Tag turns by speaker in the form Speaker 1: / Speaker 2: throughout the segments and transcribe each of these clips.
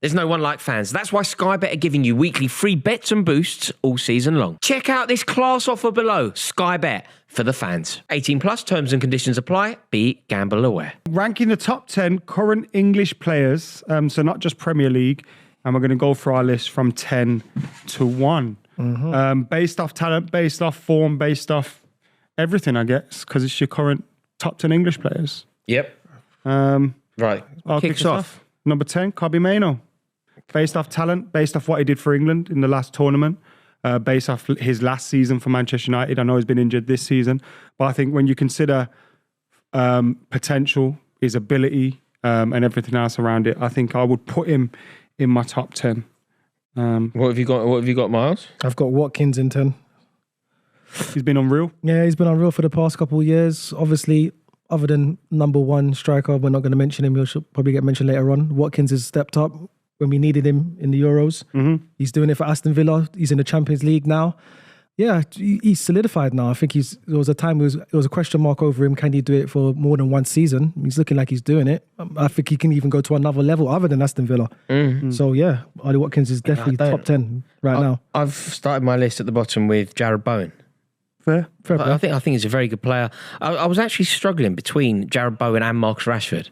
Speaker 1: There's no one like fans. That's why Sky Bet are giving you weekly free bets and boosts all season long. Check out this class offer below. Sky Bet for the fans. 18 plus terms and conditions apply. Be gamble aware.
Speaker 2: Ranking the top 10 current English players, so not just Premier League, and we're going to go through our list from 10 to 1. Based off talent, based off form, based off everything, I guess, because it's your current top 10 English players.
Speaker 1: Yep. Right.
Speaker 2: I'll kick us off. Number 10, Kobbie Mainoo. Based off talent, based off what he did for England in the last tournament, based off his last season for Manchester United. I know he's been injured this season, but I think when you consider potential, his ability, and everything else around it, I think I would put him in my top 10.
Speaker 1: What have you got? What have you got, Miles?
Speaker 3: I've got Watkins in 10.
Speaker 2: He's been unreal.
Speaker 3: Yeah, he's been unreal for the past couple of years. Obviously, other than number one striker, we're not going to mention him. He'll probably get mentioned later on. Watkins has stepped up when we needed him in the Euros. He's doing it for Aston Villa. He's in the Champions League now. Yeah, he's solidified now. I think there was a time it was a question mark over him. Can he do it for more than one season? He's looking like he's doing it. I think he can even go to another level other than Aston Villa. So yeah, Ollie Watkins is definitely top 10 now.
Speaker 1: I've started my list at the bottom with Jarrod Bowen.
Speaker 2: Fair.
Speaker 1: I think he's a very good player. I was actually struggling between Jarrod Bowen and Marcus Rashford,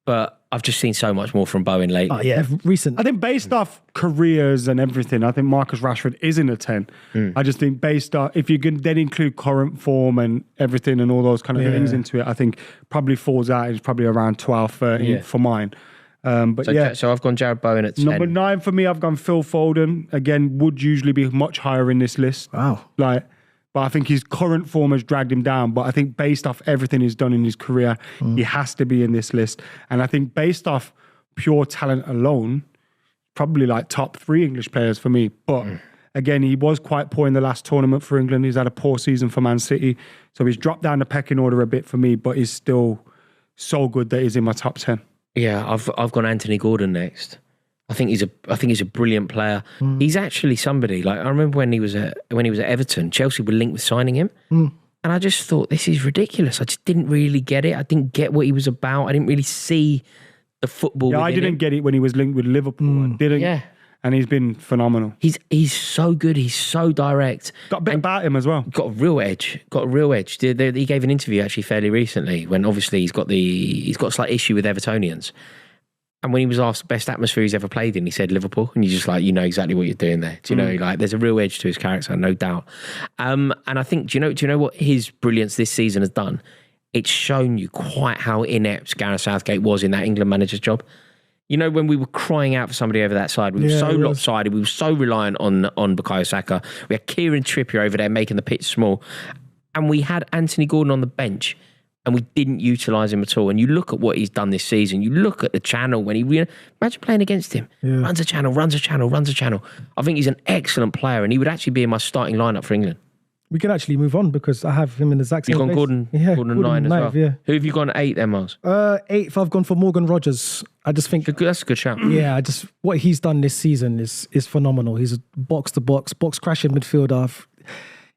Speaker 1: but I've just seen so much more from Bowen lately.
Speaker 3: Oh yeah, recent.
Speaker 2: I think based off careers and everything, I think Marcus Rashford is in a 10. I just think based off, if you can then include current form and everything and all those kind of things into it, I think probably falls out. It's probably around 12, 13 for mine. But
Speaker 1: so I've gone Jarrod Bowen at 10.
Speaker 2: Number 9 for me, I've gone Phil Foden. Again, would usually be much higher in this list.
Speaker 3: Wow.
Speaker 2: But I think his current form has dragged him down. But I think based off everything he's done in his career, he has to be in this list. And I think based off pure talent alone, probably like top 3 English players for me. But again, he was quite poor in the last tournament for England. He's had a poor season for Man City. So he's dropped down the pecking order a bit for me, but he's still so good that he's in my top 10.
Speaker 1: Yeah, I've gone Anthony Gordon next. I think he's a brilliant player. He's actually somebody, like, I remember when he was at Everton, Chelsea were linked with signing him. And I just thought, this is ridiculous. I just didn't really get it. I didn't get what he was about. I didn't really see the football.
Speaker 2: Yeah, I didn't get it when he was linked with Liverpool. I didn't.
Speaker 1: Yeah.
Speaker 2: And he's been phenomenal.
Speaker 1: He's so good. He's so direct.
Speaker 2: Got a bit about him as well.
Speaker 1: Got a real edge. He gave an interview actually fairly recently when obviously he's got a slight issue with Evertonians. And when he was asked the best atmosphere he's ever played in, he said Liverpool. And you just like, you know exactly what you're doing there. Do you know, like there's a real edge to his character, no doubt. And I think, do you know what his brilliance this season has done? It's shown you quite how inept Gareth Southgate was in that England manager's job. You know, when we were crying out for somebody over that side, we were so lopsided, we were so reliant on Bukayo Saka. We had Kieran Trippier over there making the pitch small. And we had Anthony Gordon on the bench. And we didn't utilise him at all. And you look at what he's done this season. You look at the channel when imagine playing against him. Yeah. Runs a channel. I think he's an excellent player, and he would actually be in my starting lineup for England.
Speaker 3: We can actually move on because I have him in the exact same
Speaker 1: You've gone Gordon 9 as well.
Speaker 3: Yeah.
Speaker 1: Who have you gone 8 then, Miles?
Speaker 3: 8th, I've gone for Morgan Rogers. I just think
Speaker 1: that's a good shout.
Speaker 3: Yeah, what he's done this season is phenomenal. He's a box crashing midfielder.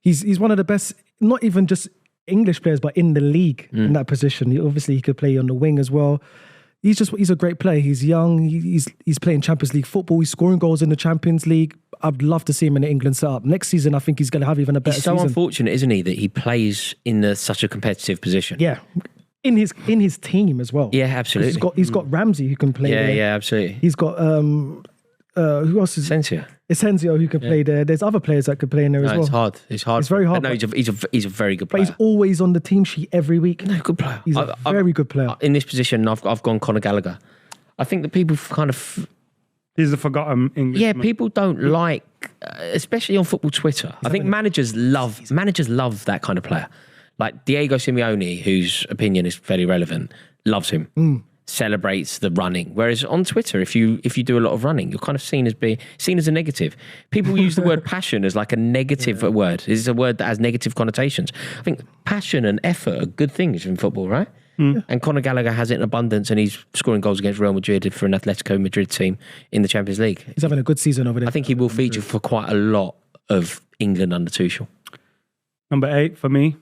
Speaker 3: He's one of the best, not even just English players, but in the league in that position. Obviously, he could play on the wing as well. He's a great player. He's young. He's playing Champions League football. He's scoring goals in the Champions League. I'd love to see him in the England setup. Next season, I think he's going to have even a better season.
Speaker 1: He's so unfortunate, isn't he, that he plays in such a competitive position.
Speaker 3: Yeah. In his team as well.
Speaker 1: Yeah, absolutely.
Speaker 3: He's got Ramsey who can play there.
Speaker 1: Yeah, absolutely.
Speaker 3: He's got who else is Asensio who can play there. There's other players that could play in there as well.
Speaker 1: It's hard.
Speaker 3: It's very hard.
Speaker 1: No, he's a very good player.
Speaker 3: But he's always on the team sheet every week.
Speaker 1: No, good player.
Speaker 3: He's a very good player.
Speaker 1: In this position, I've gone Conor Gallagher. I think that people kind of...
Speaker 2: He's the forgotten Englishman.
Speaker 1: Yeah, people don't like, especially on football Twitter. I think managers love that kind of player. Like Diego Simeone, whose opinion is fairly relevant, loves him. Celebrates the running. Whereas on Twitter, if you do a lot of running, you're kind of seen as a negative. People use the word passion as like a negative word. It's a word that has negative connotations. I think passion and effort are good things in football, right? And Conor Gallagher has it in abundance, and he's scoring goals against Real Madrid for an Atletico Madrid team in the Champions League.
Speaker 3: He's having a good season over there.
Speaker 1: I think he will feature for quite a lot of England under Tuchel.
Speaker 2: Number 8 for me,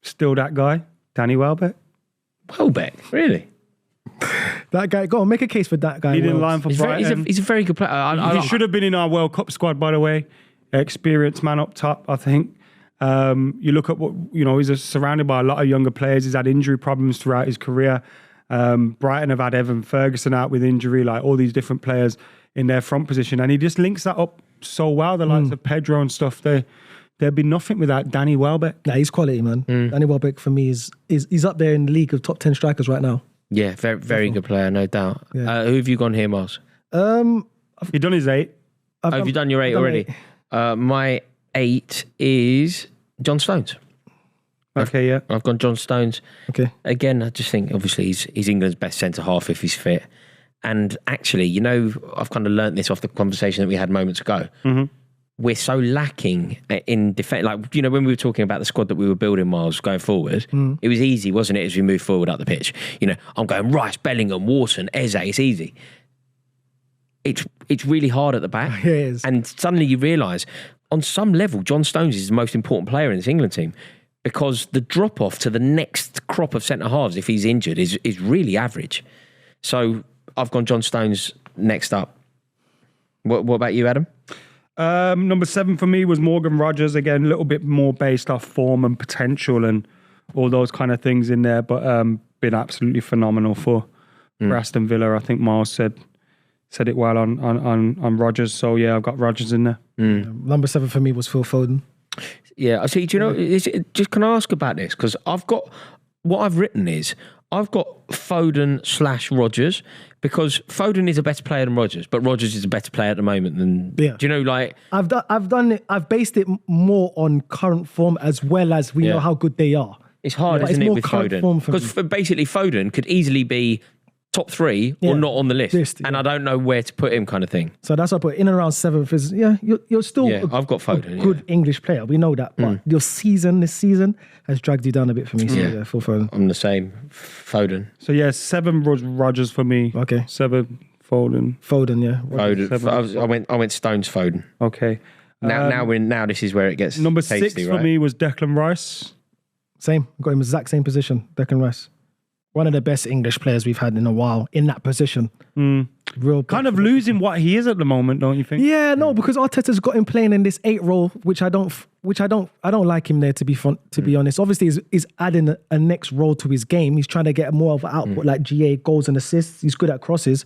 Speaker 2: still that guy, Danny Welbeck.
Speaker 1: Welbeck, really?
Speaker 3: That guy, go on, make a case for that guy.
Speaker 2: Leading
Speaker 3: Wilkes.
Speaker 2: line for Brighton.
Speaker 1: He's a very good player.
Speaker 2: He should have been in our World Cup squad, by the way. Experienced man up top, I think. You look at what, he's surrounded by a lot of younger players. He's had injury problems throughout his career. Brighton have had Evan Ferguson out with injury, like all these different players in their front position. And he just links that up so well, the likes of Pedro and stuff. There'd be nothing without Danny Welbeck.
Speaker 3: Yeah, he's quality, man. Danny Welbeck for me is he's up there in the league of top 10 strikers right now.
Speaker 1: Yeah, very, very good player, no doubt.
Speaker 3: Yeah.
Speaker 1: Who have you gone here, Miles?
Speaker 2: You've done his 8.
Speaker 1: Have you done your 8 already? My 8 is John Stones.
Speaker 2: Okay, yeah.
Speaker 1: I've gone John Stones.
Speaker 3: Okay.
Speaker 1: Again, I just think obviously he's England's best centre half if he's fit. And actually, I've kind of learnt this off the conversation that we had moments ago. Mm-hmm. We're so lacking in defence. Like, when we were talking about the squad that we were building, Miles, going forward, it was easy, wasn't it, as we moved forward up the pitch? I'm going Rice, Bellingham, Wharton, Eze. It's easy. It's really hard at the back.
Speaker 3: Yeah, it is.
Speaker 1: And suddenly you realise, on some level, John Stones is the most important player in this England team, because the drop-off to the next crop of centre-halves, if he's injured, is really average. So I've gone John Stones next up. What about you, Adam?
Speaker 2: Number 7 for me was Morgan Rogers. Again, a little bit more based off form and potential and all those kind of things in there, but been absolutely phenomenal for Aston Villa. I think Miles said it well on Rogers. So yeah, I've got Rogers in there.
Speaker 3: Number 7 for me was Phil Foden.
Speaker 1: Yeah, I see. Do you know? Just can I ask about this? Because I've got Foden/Rogers, because Foden is a better player than Rogers, but Rogers is a better player at the moment than. Yeah. Do you know? Like
Speaker 3: I've done it. I've based it more on current form as well as we know how good they are.
Speaker 1: It's hard, isn't it, with Foden? Because basically Foden could easily be top 3 or not on the list. And I don't know where to put him, kind of thing.
Speaker 3: So that's why I put in and around 7th is, you're still
Speaker 1: I've got Foden,
Speaker 3: a good English player. We know that. But this season has dragged you down a bit for me. So yeah, Phil Foden.
Speaker 1: I'm the same. Weden.
Speaker 2: So yeah, 7 was Rogers for me.
Speaker 3: Okay.
Speaker 2: 7 Foden.
Speaker 3: Foden, yeah.
Speaker 1: Foden. I went Stones Foden.
Speaker 2: Okay.
Speaker 1: Now this is where it gets
Speaker 2: number
Speaker 1: tasty,
Speaker 2: 6 for me was Declan Rice.
Speaker 3: Same. Got him exact same position. Declan Rice. One of the best English players we've had in a while in that position. Real
Speaker 2: kind of losing what he is at the moment, don't you think?
Speaker 3: Yeah, no, because Arteta's got him playing in this 8 role, which I don't like him there, to be honest. Obviously, he's adding a next role to his game. He's trying to get more of an output like GA, goals and assists. He's good at crosses,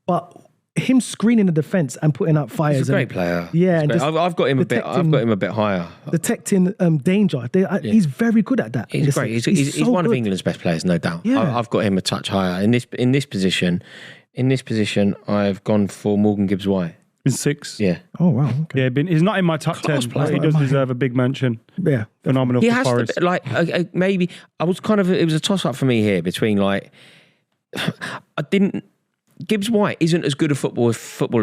Speaker 3: but him screening the defense and putting out fires.
Speaker 1: He's a great player.
Speaker 3: Yeah, and
Speaker 1: I've got him a bit higher.
Speaker 3: Detecting danger. He's very good at that.
Speaker 1: He's great. He's so one of England's best players, no doubt. Yeah. I've got him a touch higher in this position. In this position, I've gone for Morgan Gibbs-White.
Speaker 2: In 6.
Speaker 1: Yeah.
Speaker 3: Oh wow. Okay.
Speaker 2: Yeah, he's not in my top 10. But he does deserve a big mention.
Speaker 3: Yeah.
Speaker 2: Phenomenal.
Speaker 1: He
Speaker 2: for
Speaker 1: has
Speaker 2: Forest.
Speaker 1: to, maybe I was it was a toss up for me here between Gibbs-White isn't as good a footballer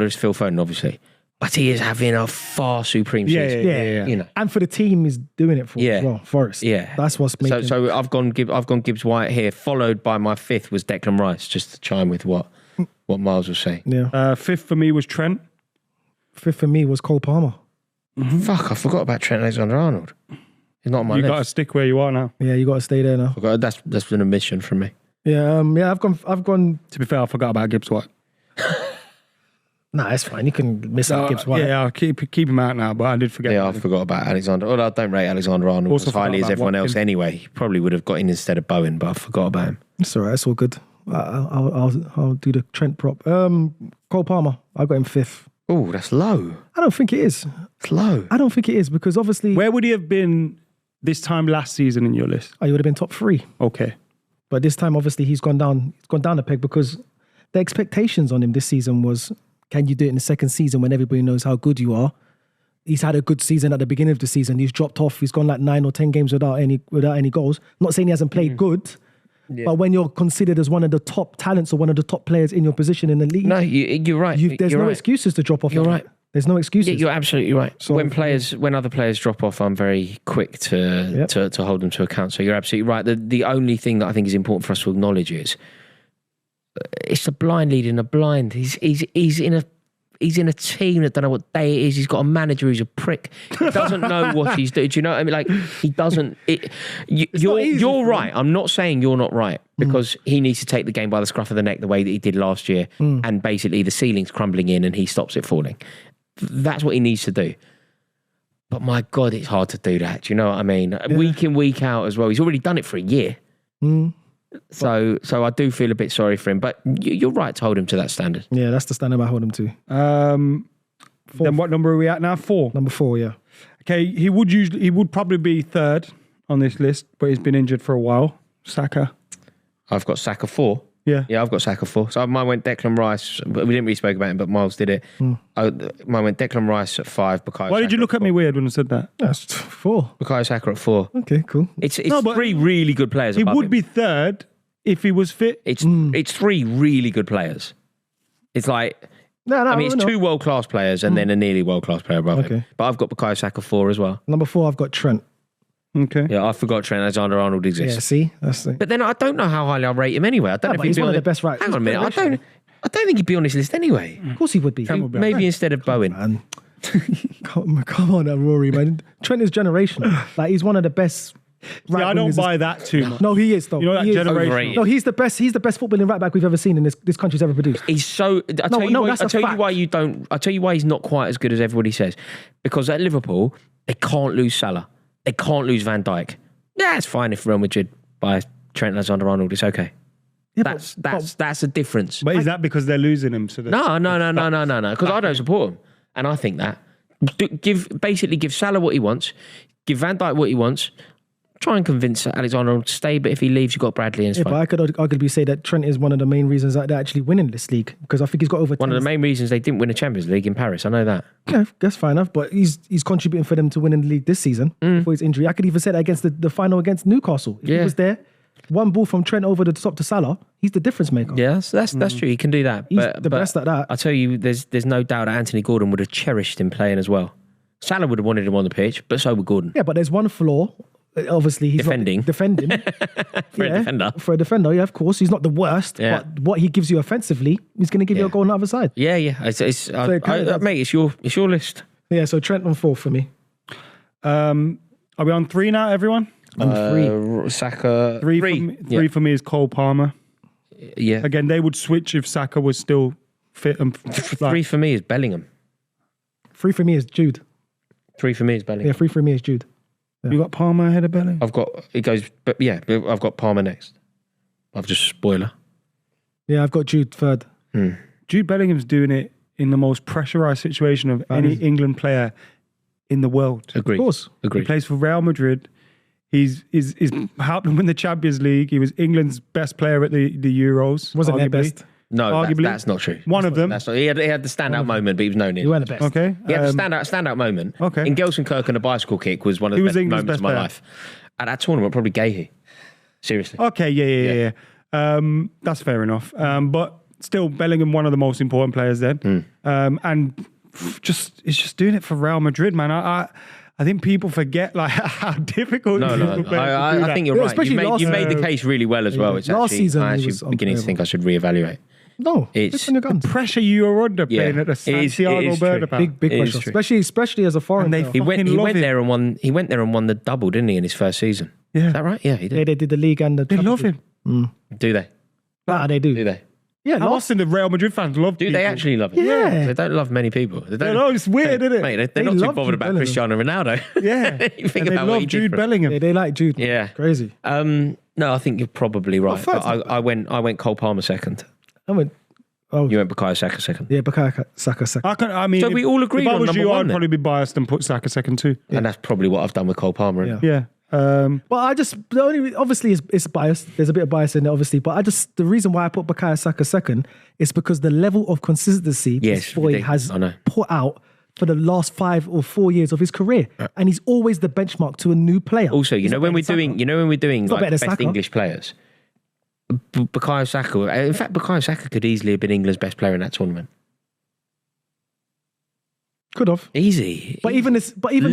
Speaker 1: as Phil Foden, obviously, but he is having a far supreme season.
Speaker 3: Yeah. And for the team, he's doing it for as well. Forest.
Speaker 1: Yeah,
Speaker 3: that's what's making.
Speaker 1: So I've gone Gibbs-White here, followed by my 5th was Declan Rice, just to chime with what Miles was saying.
Speaker 3: Yeah.
Speaker 2: 5th for me was Trent.
Speaker 3: 5th for me was Cole Palmer.
Speaker 1: Mm-hmm. Fuck, I forgot about Trent Alexander-Arnold. He's not on my list.
Speaker 2: You got to stick where you are now.
Speaker 3: Yeah, you got to stay there now.
Speaker 1: That's been a mission from me.
Speaker 3: Yeah, I've gone.
Speaker 2: To be fair, I forgot about Gibbs-White.
Speaker 3: Nah, it's fine. You can miss out Gibbs-White.
Speaker 2: Yeah, I'll keep him out now, but I did forget.
Speaker 1: Yeah, I forgot about Alexander. Although I don't rate Alexander-Arnold as highly as everyone else anyway. He probably would have got in instead of Bowen, but I forgot about him.
Speaker 3: It's all right. It's all good. I'll do the Trent prop. Cole Palmer. I've got him 5th.
Speaker 1: Oh, that's low.
Speaker 3: I don't think it is.
Speaker 1: It's low.
Speaker 3: I don't think it is, because obviously.
Speaker 2: Where would he have been this time last season in your list?
Speaker 3: Oh, he would have been top 3.
Speaker 2: Okay. But
Speaker 3: this time, obviously, he's gone down a peg, because the expectations on him this season was, can you do it in the second season when everybody knows how good you are? He's had a good season at the beginning of the season. He's dropped off. He's gone like 9 or 10 games without any goals. I'm not saying he hasn't played good, but when you're considered as one of the top talents or one of the top players in your position in the league,
Speaker 1: no, you're right.
Speaker 3: There's no excuses to drop off.
Speaker 1: You're right.
Speaker 3: There's no excuses.
Speaker 1: Yeah, you're absolutely right. So when other players drop off, I'm very quick to hold them to account. So you're absolutely right. The only thing that I think is important for us to acknowledge is it's a blind leading a blind. He's in a He's in a team that don't know what day it is. He's got a manager who's a prick. He doesn't know what he's doing. Do you know what I mean? Like, he doesn't. You're right. I'm not saying you're not right, because he needs to take the game by the scruff of the neck the way that he did last year, and basically the ceiling's crumbling in and he stops it falling. That's what he needs to do. But my God, it's hard to do that. Do you know what I mean? Yeah. Week in, week out as well. He's already done it for a year. So I do feel a bit sorry for him, but you're right to hold him to that standard.
Speaker 3: Yeah, that's the standard I hold him to.
Speaker 2: Then what number are we at now? 4.
Speaker 3: Number 4, yeah.
Speaker 2: Okay, he would probably be 3rd on this list, but he's been injured for a while. Saka.
Speaker 1: I've got Saka 4.
Speaker 2: Yeah.
Speaker 1: Yeah, I've got Saka 4. So mine went Declan Rice. We didn't really speak about him, but Miles did it. Mine went Declan Rice at 5. Bukayo
Speaker 2: Why did you
Speaker 1: Saka
Speaker 2: look at me weird when I said that?
Speaker 3: That's 4.
Speaker 1: Bukayo Saka at 4.
Speaker 3: Okay, cool.
Speaker 1: It's 3 really good players.
Speaker 2: He would be 3rd if he was fit.
Speaker 1: It's 3 really good players. It's like, I mean, it's 2 world-class players and then a nearly world-class player above him. But I've got Bukayo Saka 4 as well.
Speaker 3: Number 4, I've got Trent.
Speaker 2: Okay.
Speaker 1: Yeah, I forgot Trent Alexander-Arnold exists.
Speaker 3: Yeah, see? That's the...
Speaker 1: But then I don't know how highly I rate him anyway. I don't know if
Speaker 3: he's
Speaker 1: he'd be
Speaker 3: one of the best right.
Speaker 1: Hang on a minute. I don't think he'd be on this list anyway.
Speaker 3: Of course he would be.
Speaker 1: Maybe instead of Bowen.
Speaker 3: Man. Come on, Rory, man. Trent is generational. Like, he's one of the best.
Speaker 2: I don't buy that too much.
Speaker 3: No, he is though.
Speaker 2: You know that generation.
Speaker 3: No, he's the best. He's the best footballing right back we've ever seen in this country's ever produced.
Speaker 1: He's so. I tell you why he's not quite as good as everybody says. Because at Liverpool, they can't lose Salah. They can't lose Van Dijk. Yeah, it's fine if Real Madrid buy Trent Alexander-Arnold. It's okay. Yeah, that's a difference.
Speaker 2: But is that because they're losing him? So
Speaker 1: no. Because I don't support him, and I think that give Salah what he wants, give Van Dijk what he wants. Try and convince Alexander to stay, but if he leaves, you've got Bradley and it's fine.
Speaker 3: But I could arguably say that Trent is one of the main reasons that they're actually winning this league, because I think he's got over.
Speaker 1: One of the main reasons they didn't win a Champions League in Paris. I know that.
Speaker 3: Yeah, that's fine enough. But he's contributing for them to winning the league this season before his injury. I could even say that against the final against Newcastle. If he was there, one ball from Trent over the top to Salah, he's the difference maker.
Speaker 1: Yeah, that's true. He can do that.
Speaker 3: He's the best at that.
Speaker 1: I tell you, there's no doubt that Anthony Gordon would have cherished him playing as well. Salah would have wanted him on the pitch, but so would Gordon.
Speaker 3: Yeah, but there's one flaw. Obviously, he's
Speaker 1: defending
Speaker 3: for
Speaker 1: a defender.
Speaker 3: For a defender, yeah, of course, he's not the worst. Yeah. But what he gives you offensively, he's going to give you a goal on the other side.
Speaker 1: Yeah. Mate, it's your list.
Speaker 3: Yeah, so Trent on 4 for me.
Speaker 2: Are we on 3 now, everyone?
Speaker 3: On 3.
Speaker 1: Saka
Speaker 2: 3 for me is Cole Palmer.
Speaker 1: Yeah.
Speaker 2: Again, they would switch if Saka was still fit and
Speaker 1: 3 for me is Bellingham.
Speaker 3: 3 for me is Jude.
Speaker 1: 3 for me is Bellingham.
Speaker 3: Yeah, 3 for me is Jude.
Speaker 2: Yeah. You got Palmer ahead of Bellingham?
Speaker 1: I've got Palmer next. I've just spoiler.
Speaker 3: Yeah, I've got Jude 3rd.
Speaker 2: Jude Bellingham's doing it in the most pressurised situation of any England player in the world.
Speaker 1: Agreed.
Speaker 3: Of course.
Speaker 1: Agreed.
Speaker 2: He plays for Real Madrid. He's helped them win the Champions League. He was England's best player at the Euros.
Speaker 3: Wasn't their best?
Speaker 1: No, that's not true.
Speaker 2: One of them.
Speaker 1: He had the standout moment, but he was no near.
Speaker 3: He weren't the best.
Speaker 2: Okay.
Speaker 1: He had the standout moment.
Speaker 2: Okay.
Speaker 1: In Gelsenkirchen, a bicycle kick was one of the best moments of my life. At that tournament, probably Gahey. Seriously.
Speaker 2: Okay, yeah. That's fair enough. But still, Bellingham, one of the most important players then. And he's just doing it for Real Madrid, man. I think people forget like how difficult it is for players to do that.
Speaker 1: I think you're right. You made the case really well as well. It's
Speaker 3: last season,
Speaker 1: I'm actually beginning to think I should reevaluate.
Speaker 3: No,
Speaker 1: it's
Speaker 3: on your guns.
Speaker 2: The pressure you are under playing at the Santiago Bernabeu.
Speaker 3: Big pressure, especially as a foreign.
Speaker 2: He went
Speaker 1: there and won. He went there and won the double, didn't he, in his first season?
Speaker 2: Yeah,
Speaker 1: is that right? Yeah, he did.
Speaker 3: Yeah, they did the league and the.
Speaker 2: They love him.
Speaker 1: Do they?
Speaker 3: They do.
Speaker 1: Do they?
Speaker 3: Yeah,
Speaker 2: I'm often the Real Madrid fans love.
Speaker 1: Do they actually love him?
Speaker 3: Yeah,
Speaker 1: they don't love many people. They don't.
Speaker 2: No, it's weird, isn't it?
Speaker 1: Mate, they're not too bothered about Cristiano Ronaldo.
Speaker 2: Yeah,
Speaker 1: you think
Speaker 2: and
Speaker 1: about
Speaker 2: they love Jude Bellingham.
Speaker 3: Yeah, they like Jude.
Speaker 1: Yeah,
Speaker 3: crazy.
Speaker 1: No, I think you're probably right.
Speaker 3: But
Speaker 1: I went Cole Palmer second.
Speaker 3: You went
Speaker 1: Bukayo Saka second.
Speaker 3: Yeah, Bukayo Saka second.
Speaker 2: I mean,
Speaker 1: so we all agreed on number 1.
Speaker 2: I'd probably be biased and put Saka second too.
Speaker 1: And that's probably what I've done with Cole Palmer.
Speaker 2: Yeah.
Speaker 3: Well, obviously it's biased. There's a bit of bias in it, obviously, but the reason why I put Bukayo Saka second is because the level of consistency this boy has put out for the last 5 or 4 years of his career, and he's always the benchmark to a new player.
Speaker 1: Also, when we're doing like best English players, Bukayo Saka. In fact, Bukayo Saka could easily have been England's best player in that tournament.
Speaker 3: Could have
Speaker 1: easy,
Speaker 3: but even the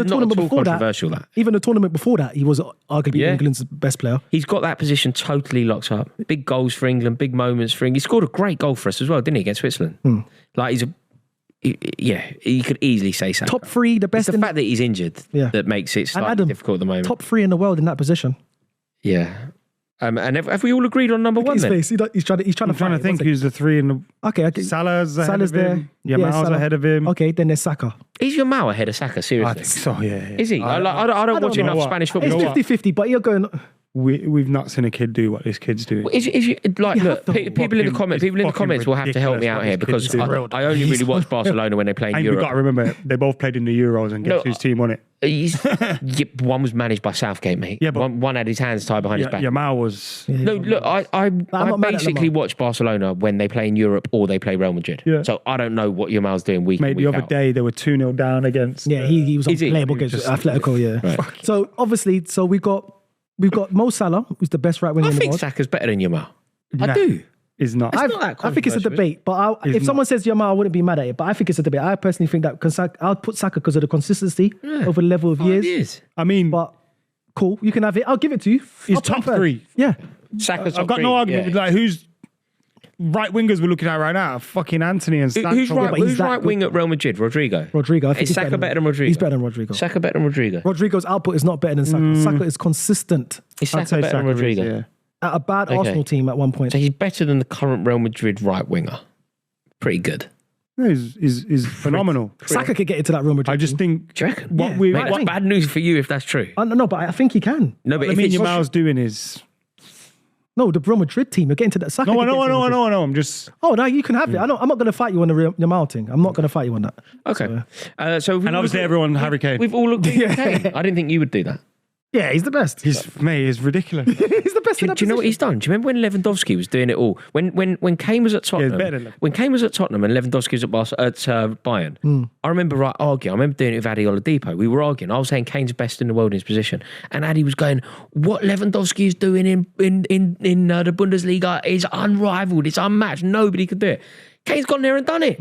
Speaker 3: tournament before that, even the tournament before that, he was arguably England's best player.
Speaker 1: He's got that position totally locked up. Big goals for England, big moments for England. He scored a great goal for us as well, didn't he, against Switzerland? Like Yeah, you could easily say Saka.
Speaker 3: Top 3, the best.
Speaker 1: It's the fact that he's injured
Speaker 3: Yeah.
Speaker 1: that makes it
Speaker 3: And
Speaker 1: slightly
Speaker 3: Adam,
Speaker 1: difficult at the moment.
Speaker 3: top 3 in the world in that position.
Speaker 1: Yeah. And have we all agreed on number one
Speaker 3: His
Speaker 1: then?
Speaker 3: face. He's trying to
Speaker 2: I'm trying to think who's the 3 in the.
Speaker 3: Okay.
Speaker 2: Salah's ahead
Speaker 3: Salah's
Speaker 2: of him.
Speaker 3: there.
Speaker 2: Yamal's
Speaker 3: Salah.
Speaker 2: ahead of him.
Speaker 3: Okay, then there's Saka.
Speaker 1: Is your Mao ahead of Saka?
Speaker 2: I
Speaker 1: Seriously?
Speaker 2: think so, yeah.
Speaker 1: Is he? I don't watch
Speaker 3: know
Speaker 1: enough
Speaker 2: what.
Speaker 1: Spanish
Speaker 3: It's
Speaker 1: football.
Speaker 2: know what?
Speaker 3: 50-50, but you're going...
Speaker 2: We've not seen a kid do what this kid's doing.
Speaker 1: Is you, like,
Speaker 3: You
Speaker 1: look,
Speaker 3: have to-
Speaker 1: people in the comments,
Speaker 2: it's
Speaker 1: will have to help me
Speaker 2: ridiculous
Speaker 1: out
Speaker 2: what
Speaker 1: here
Speaker 2: this
Speaker 1: because
Speaker 2: kid's doing.
Speaker 1: I only really watch Barcelona when they play in
Speaker 2: And we've got to
Speaker 1: Europe.
Speaker 2: remember, they both played in the Euros and guess
Speaker 1: No,
Speaker 2: whose team won it?
Speaker 1: Yeah, one was managed by Southgate, mate.
Speaker 2: Yeah, but-
Speaker 1: one had his hands tied behind his back.
Speaker 2: Yamal was.
Speaker 1: No, look, I
Speaker 3: not mad at
Speaker 1: basically
Speaker 3: Lamar.
Speaker 1: watch Barcelona when they play in Europe or they play Real Madrid.
Speaker 2: Yeah.
Speaker 1: So I don't know what Yamal's doing week in,
Speaker 2: Mate,
Speaker 1: week
Speaker 2: the other
Speaker 1: out.
Speaker 2: day they were 2-0 down against.
Speaker 3: Yeah, he was
Speaker 1: Is he?
Speaker 3: unplayable against
Speaker 2: Just-
Speaker 3: Atletico, yeah.
Speaker 1: Right.
Speaker 3: So, obviously, we've got Mo Salah, who's the best right winger
Speaker 1: I
Speaker 3: in the
Speaker 1: think
Speaker 3: world.
Speaker 1: Saka's better than Yamal. I
Speaker 2: Nah.
Speaker 1: do.
Speaker 2: Is not.
Speaker 1: It's not that
Speaker 3: I think it's a
Speaker 1: controversial,
Speaker 3: debate, but if
Speaker 2: It's
Speaker 3: someone says Yamal, I wouldn't be mad at it. But I think it's a debate. I personally think that I'll put Saka because of the consistency over the level of
Speaker 1: 5
Speaker 3: years.
Speaker 1: years.
Speaker 2: I mean,
Speaker 3: But cool, you can have it. I'll give it to you.
Speaker 2: he's
Speaker 3: I'll put him
Speaker 2: top
Speaker 3: third.
Speaker 2: 3.
Speaker 3: Yeah.
Speaker 1: Saka's
Speaker 2: I've got no argument with like who's right wingers we're looking at right now. Fucking Anthony and Sancho.
Speaker 1: Who's
Speaker 3: but he's
Speaker 1: who's
Speaker 3: that
Speaker 1: right
Speaker 3: good.
Speaker 1: wing at Real Madrid? Rodrigo.
Speaker 3: Rodrigo. I think
Speaker 1: Is
Speaker 3: he's
Speaker 1: Saka better than Rodrigo?
Speaker 3: He's better than Rodrigo.
Speaker 1: Saka better than Rodrigo.
Speaker 3: Rodrigo's output is not better than Saka. Saka is consistent
Speaker 1: Is
Speaker 2: I'd
Speaker 1: Saka
Speaker 2: say
Speaker 1: better than
Speaker 2: Saka is,
Speaker 1: Rodrigo?
Speaker 2: yeah.
Speaker 3: at a bad Arsenal team at one point.
Speaker 1: So he's better than the current Real Madrid right winger. Pretty good.
Speaker 2: No, he's phenomenal.
Speaker 3: Saka could get into that Real Madrid
Speaker 2: I just
Speaker 3: team.
Speaker 2: think
Speaker 1: Do you reckon?
Speaker 2: what
Speaker 3: Yeah.
Speaker 2: we
Speaker 1: Mate, that's
Speaker 2: what
Speaker 1: bad news for you if that's true.
Speaker 3: No, but I think he can.
Speaker 1: No, but
Speaker 2: I
Speaker 1: if
Speaker 2: mean
Speaker 1: it's
Speaker 2: Yamal's doing is
Speaker 3: No, the Real Madrid team. You're getting to that. Saka
Speaker 2: no,
Speaker 3: could
Speaker 2: I
Speaker 3: get
Speaker 2: know,
Speaker 3: into Real Madrid.
Speaker 2: I'm just
Speaker 3: Oh, no, you can have it. I'm not going to fight you on the Yamal thing. I'm not going to fight you on that.
Speaker 1: Okay.
Speaker 3: So,
Speaker 1: So
Speaker 2: and obviously everyone Harry Kane.
Speaker 1: we've all looked at Kane. I didn't think you would do that.
Speaker 3: yeah, he's the best.
Speaker 2: He's ridiculous.
Speaker 3: He's the best.
Speaker 1: Do you know what he's done? Do you remember when Lewandowski was doing it all? When Kane was at Tottenham,
Speaker 2: better than Lewandowski.
Speaker 1: when Kane was at Tottenham and Lewandowski was at Bayern, I remember arguing. I remember doing it with Adi Oladipo. We were arguing. I was saying Kane's best in the world in his position, and Adi was going, "What Lewandowski is doing in the Bundesliga is unrivaled. It's unmatched. Nobody could do it." Kane's gone there and done it.